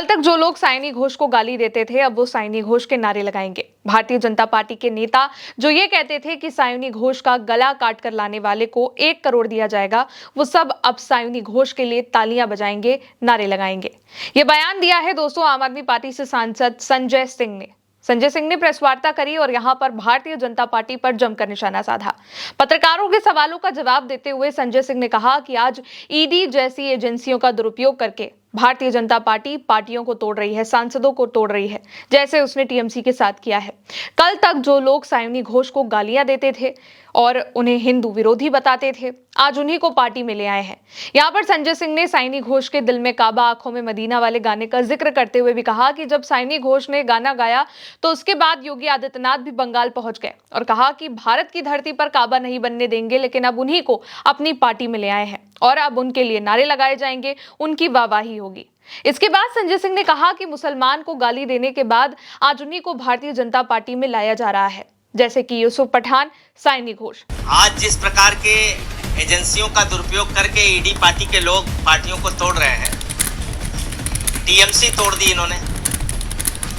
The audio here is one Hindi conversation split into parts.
तक जो लोग साइनी घोष को गाली देते थे, अब वो साइनी घोष के नारे लगाएंगे। भारतीय जनता पार्टी के नेता जो ये कहते थे कि साइनी घोष का गला काट कर लाने वाले को 1 करोड़ दिया जाएगा, वो सब अब साइनी घोष के लिए तालियां बजाएंगे, नारे लगाएंगे। ये बयान दिया है दोस्तों आम आदमी पार्टी से सांसद संजय सिंह ने प्रेस वार्ता करी और यहां पर भारतीय जनता पार्टी पर जमकर निशाना साधा। पत्रकारों के सवालों का जवाब देते हुए संजय सिंह ने कहा कि आज ईडी जैसी एजेंसियों का दुरुपयोग करके भारतीय जनता पार्टी पार्टियों को तोड़ रही है, सांसदों को तोड़ रही है, जैसे उसने टीएमसी के साथ किया है। कल तक जो लोग साइनी घोष को गालियां देते थे और उन्हें हिंदू विरोधी बताते थे, आज उन्हीं को पार्टी में ले आए हैं। यहाँ पर संजय सिंह ने साइनी घोष के दिल में काबा आंखों में मदीना वाले गाने का जिक्र करते हुए भी कहा कि जब साइनी घोष ने गाना गाया तो उसके बाद योगी आदित्यनाथ भी बंगाल पहुंच गए और कहा कि भारत की धरती पर काबा नहीं बनने देंगे, लेकिन अब उन्हीं को अपनी पार्टी में ले आए हैं और अब उनके लिए नारे लगाए जाएंगे, उनकी वाहवाही होगी। इसके बाद संजय सिंह ने कहा कि मुसलमान को गाली देने के बाद आज उन्हीं को भारतीय जनता पार्टी में लाया जा रहा है, जैसे कि यूसुफ पठान, साइनी घोष। आज जिस प्रकार के एजेंसियों का दुरुपयोग करके ईडी पार्टी के लोग पार्टियों को तोड़ रहे हैं, टीएमसी तोड़ दी इन्होंने।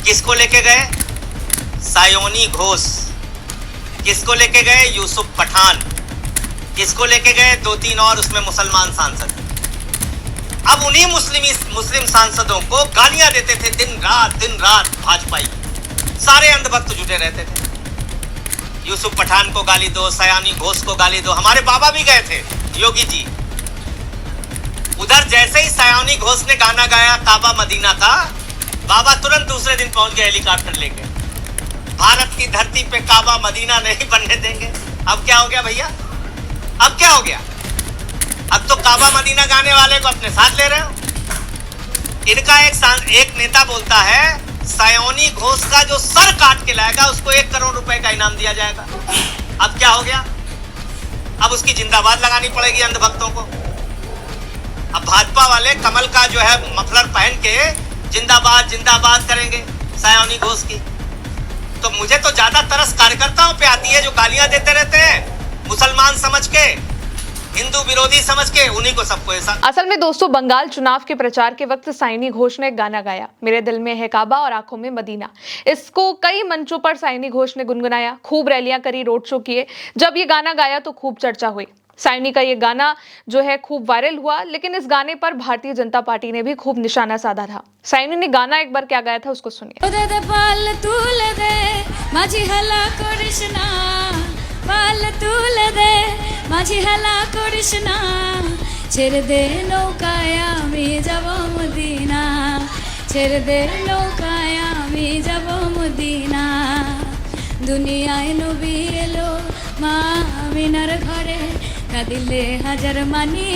किसको लेके गए? सायोनी घोष। किसको लेके गए? यूसुफ पठान। किसको लेके गए? 2-3 और उसमें मुसलमान सांसद। अब उन्हीं मुस्लिम सांसदों को गालियां देते थे दिन रात भाजपाई। सारे अंधभक्त जुटे रहते थे। यूसुफ पठान को गाली दो, सयानी घोष को गाली दो। हमारे बाबा भी गए थे, योगी जी। उधर जैसे ही सयानी घोष ने गाना गाया काबा मदीना का, बाबा तुरंत दूसरे दिन पहुंच गए हेलीकॉप्टर लेके। भारत की धरती पे काबा मदीना नहीं बनने देंगे। अब क्या हो गया भैया? अब क्या हो गया? अब तो काबा मदीना गाने वाले को अपने साथ ले रहे हो। इनका एक नेता बोलता है सायोनी घोष का जो सर काट के लाएगा उसको 1 करोड़ रुपए का इनाम दिया जाएगा। अब क्या हो गया? अब उसकी जिंदाबाद लगानी पड़ेगी अंधभक्तों को। अब भाजपा वाले कमल का जो है मफलर पहन के जिंदाबाद करेंगे सायोनी घोष की। तो मुझे तो ज्यादा तरस कार्यकर्ताओं पे आती है जो गालियां देते रहते हैं, मुसलमान समझ के, हिंदू विरोधी समझ के, उन्हीं को सबको ऐसा। असल में दोस्तों बंगाल चुनाव के प्रचार के वक्त साइनी घोष ने गाना गाया, मेरे दिल में है काबा और आंखों में मदीना। इसको कई मंचों पर साइनी घोष ने गुनगुनाया, खूब रैलियां करी, रोड शो किए। जब ये गाना गाया तो खूब चर्चा हुई। साइनी का ये गाना जो है खूब वायरल हुआ, लेकिन इस गाने पर भारतीय जनता पार्टी ने भी खूब निशाना साधा था। साइनी ने गाना एक बार क्या गाया था उसको सुनिए। মাঝি হেলা করিস না, ছেড়ে দে নৌকায় আমি যাব মদিনা, ছেড়ে দে নৌকায় আমি যাব মদিনা। দুনিয়ায় নবী এলো মা আমিনার ঘরে, কাঁদিলে হাজার মানি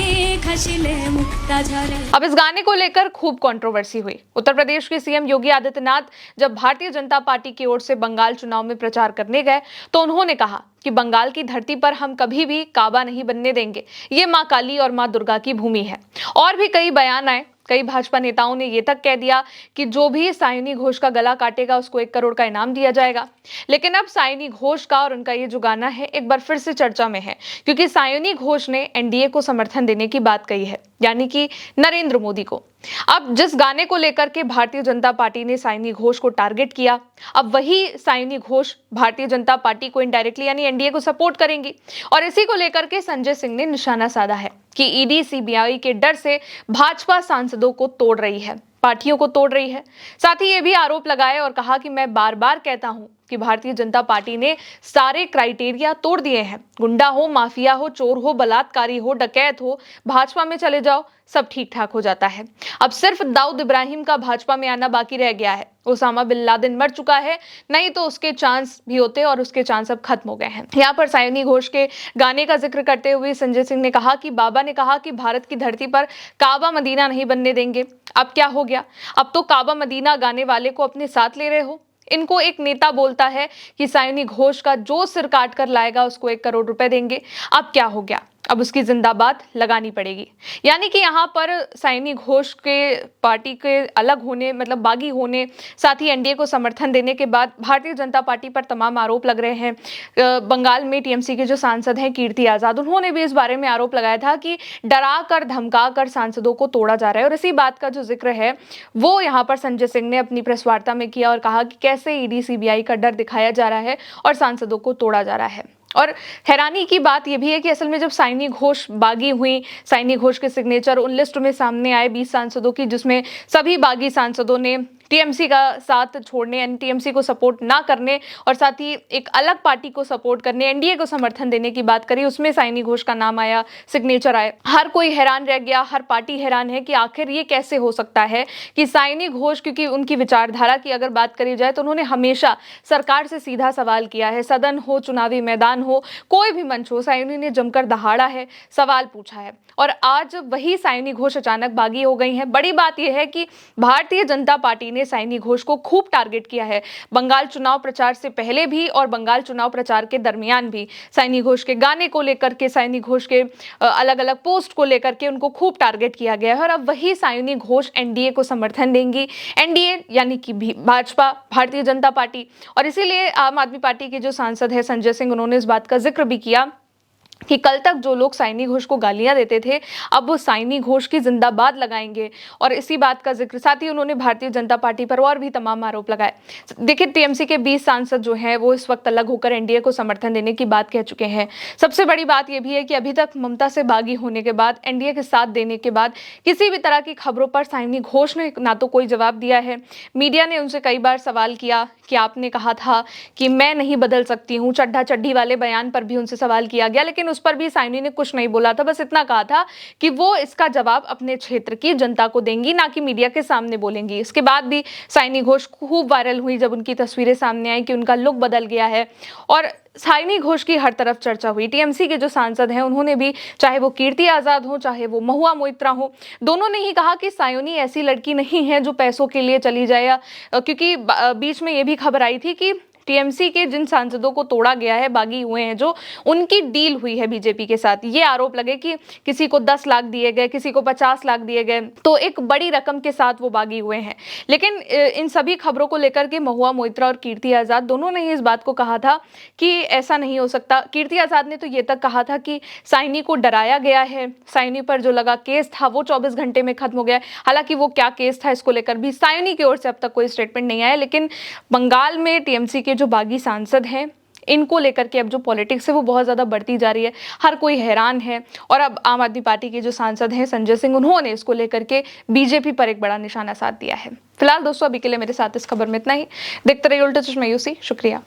খাসিলে মুক্তা ঝরে। अब इस गाने को लेकर खूब कंट्रोवर्सी हुई। उत्तर प्रदेश के सीएम योगी आदित्यनाथ जब भारतीय जनता पार्टी की ओर से बंगाल चुनाव में प्रचार करने गए तो उन्होंने कहा कि बंगाल की धरती पर हम कभी भी काबा नहीं बनने देंगे, ये मां काली और मां दुर्गा की भूमि है। और भी कई बयान आए। कई भाजपा नेताओं ने ये तक कह दिया कि जो भी साइनी घोष का गला काटेगा उसको 1 करोड़ का इनाम दिया जाएगा। लेकिन अब साइनी घोष का और उनका ये जो गाना है एक बार फिर से चर्चा में है, क्योंकि साइनी घोष ने एनडीए को समर्थन देने की बात कही है, यानी कि नरेंद्र मोदी को। अब जिस गाने को लेकर के भारतीय जनता पार्टी ने साइनी घोष को टारगेट किया, अब वही साइनी घोष भारतीय जनता पार्टी को इनडायरेक्टली यानी एनडीए को सपोर्ट करेंगी। और इसी को लेकर के संजय सिंह ने निशाना साधा है कि ईडी सीबीआई के डर से भाजपा सांसदों को तोड़ रही है, पार्टियों को तोड़ रही है। साथ ही ये भी आरोप लगाए और कहा कि मैं बार बार कहता हूं कि भारतीय जनता पार्टी ने सारे क्राइटेरिया तोड़ दिए हैं। गुंडा हो, माफिया हो, चोर हो, बलात्कारी हो, डकैत हो, भाजपा में चले जाओ, सब ठीक ठाक हो जाता है। अब सिर्फ दाऊद इब्राहिम का भाजपा में आना बाकी रह गया है। ओसामा बिन लादेन मर चुका है, नहीं तो उसके चांस भी होते और उसके चांस अब खत्म हो गए हैं। यहाँ पर साइनी घोष के गाने का जिक्र करते हुए संजय सिंह ने कहा कि बाबा ने कहा कि भारत की धरती पर काबा मदीना नहीं बनने देंगे। अब क्या हो गया? अब तो काबा मदीना गाने वाले को अपने साथ ले रहे हो। इनको एक नेता बोलता है कि साइनी घोष का जो सिर काट कर लाएगा उसको 1 करोड़ रुपए देंगे। अब क्या हो गया? अब उसकी जिंदाबाद लगानी पड़ेगी। यानी कि यहाँ पर साइनी घोष के पार्टी के अलग होने, मतलब बागी होने, साथ ही एनडीए को समर्थन देने के बाद भारतीय जनता पार्टी पर तमाम आरोप लग रहे हैं। बंगाल में टीएमसी के जो सांसद हैं कीर्ति आजाद, उन्होंने भी इस बारे में आरोप लगाया था कि डरा कर धमका कर सांसदों को तोड़ा जा रहा है। और इसी बात का जो जिक्र है वो यहाँ पर संजय सिंह ने अपनी प्रेस वार्ता में किया और कहा कि कैसे ईडी सीबीआई का डर दिखाया जा रहा है और सांसदों को तोड़ा जा रहा है। और हैरानी की बात यह भी है कि असल में जब साइनी घोष बागी हुई, साइनी घोष के सिग्नेचर उन लिस्ट में सामने आए 20 सांसदों की, जिसमें सभी बागी सांसदों ने टीएमसी का साथ छोड़ने, यानी टीएमसी को सपोर्ट ना करने और साथ ही एक अलग पार्टी को सपोर्ट करने, एनडीए को समर्थन देने की बात करी, उसमें साइनी घोष का नाम आया, सिग्नेचर आए। हर कोई हैरान रह गया, हर पार्टी हैरान है कि आखिर ये कैसे हो सकता है कि साइनी घोष, क्योंकि उनकी विचारधारा की अगर बात करी जाए तो उन्होंने हमेशा सरकार से सीधा सवाल किया है। सदन हो, चुनावी मैदान हो, कोई भी मंच हो, साइनी ने जमकर दहाड़ा है, सवाल पूछा है। और आज वही साइनी घोष अचानक बागी हो गई हैं। बड़ी बात यह है कि भारतीय जनता पार्टी ने साइनी घोष को खूब टारगेट किया है। बंगाल चुनाव प्रचार से पहले भी और बंगाल चुनाव प्रचार के दरमियान भी साइनी घोष के गाने को लेकर के, साइनी घोष के अलग अलग पोस्ट को लेकर के उनको खूब टारगेट किया गया है। और अब वही साइनी घोष एनडीए को समर्थन देंगी। एनडीए यानी कि भाजपा, भारतीय जनता पार्टी। और इसीलिए आम आदमी पार्टी के जो सांसद है संजय सिंह, उन्होंने इस बात का जिक्र भी किया कि कल तक जो लोग साइनी घोष को गालियां देते थे, अब वो साइनी घोष की जिंदाबाद लगाएंगे। और इसी बात का जिक्र, साथ ही उन्होंने भारतीय जनता पार्टी पर और भी तमाम आरोप लगाए। देखिए, टीएमसी के 20 सांसद जो हैं वो इस वक्त अलग होकर एनडीए को समर्थन देने की बात कह चुके हैं। सबसे बड़ी बात यह भी है कि अभी तक ममता से बागी होने के बाद, एनडीए के साथ देने के बाद, किसी भी तरह की खबरों पर साइनी घोष ने ना तो कोई जवाब दिया है। मीडिया ने उनसे कई बार सवाल किया कि आपने कहा था कि मैं नहीं बदल सकती हूँ, चड्ढा चड्ढी वाले बयान पर भी उनसे सवाल किया गया, लेकिन उस पर भी साइनी ने कुछ नहीं बोला था। बस इतना कहा था कि वो इसका जवाब अपने क्षेत्र की जनता को देंगी, ना कि मीडिया के सामने बोलेंगी। इसके बाद भी साइनी घोष खूब वायरल हुई जब उनकी तस्वीरें सामने आई कि उनका लुक बदल गया है। और साइनी घोष की हर तरफ चर्चा हुई। टीएमसी के जो सांसद हैं उन्होंने भी, चाहे वो कीर्ति आजाद हो, चाहे वो महुआ मोइत्रा हो, दोनों ने ही कहा कि सायोनी ऐसी लड़की नहीं है जो पैसों के लिए चली जाए। क्योंकि बीच में ये भी खबर आई थी कि टीएमसी के जिन सांसदों को तोड़ा गया है, बागी हुए हैं जो, उनकी डील हुई है बीजेपी के साथ। ये आरोप लगे कि किसी को 10 लाख दिए गए, किसी को 50 लाख दिए गए, तो एक बड़ी रकम के साथ वो बागी हुए हैं। लेकिन इन सभी खबरों को लेकर के महुआ मोइत्रा और कीर्ति आजाद दोनों ने इस बात को कहा था कि ऐसा नहीं हो सकता। कीर्ति आजाद ने तो ये तक कहा था कि साइनी को डराया गया है, साइनी पर जो लगा केस था वो 24 घंटे में खत्म हो गया। हालांकि वो क्या केस था, इसको लेकर भी साइनी की ओर से अब तक कोई स्टेटमेंट नहीं आया। लेकिन बंगाल में टीएमसी के जो बागी सांसद हैं, इनको लेकर के अब जो पॉलिटिक्स है वो बहुत ज़्यादा बढ़ती जा रही है। हर कोई हैरान है। और अब आम आदमी पार्टी के जो सांसद हैं संजय सिंह, उन्होंने इसको लेकर के बीजेपी पर एक बड़ा निशाना साध दिया है। फिलहाल दोस्तों, अभी के लिए मेरे साथ इस खबर में इतना ही। देखते रहिए उल्टा चश्मा यूसी। शुक्रिया।